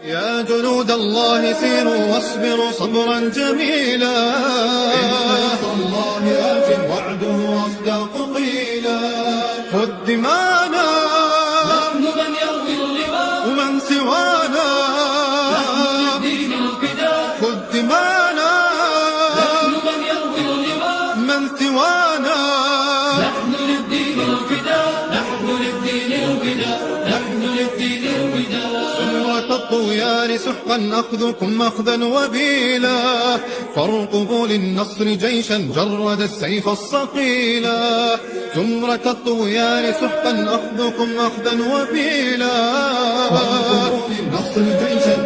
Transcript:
يا جنود الله سيروا واصبروا صبرا جميلا، إن الله آت وعده أصدق قيلا. خذ دمانا نحن من يروي اللواء ومن سوانا، نحن للدين الفداء. خذ دمانا نحن من يروي اللواء من سوانا، نحن للدين الفداء. نحن للدين الفداء. نحن للدين الفداء. سمرة الطغيان سحقا أخذكم أخذا وبيلا، فارقبوا للنصر جيشا جرد السيف الصقيلا. سمرة الطغيان سحقا أخذكم أخذا وبيلا، فارقبوا للنصر جيشا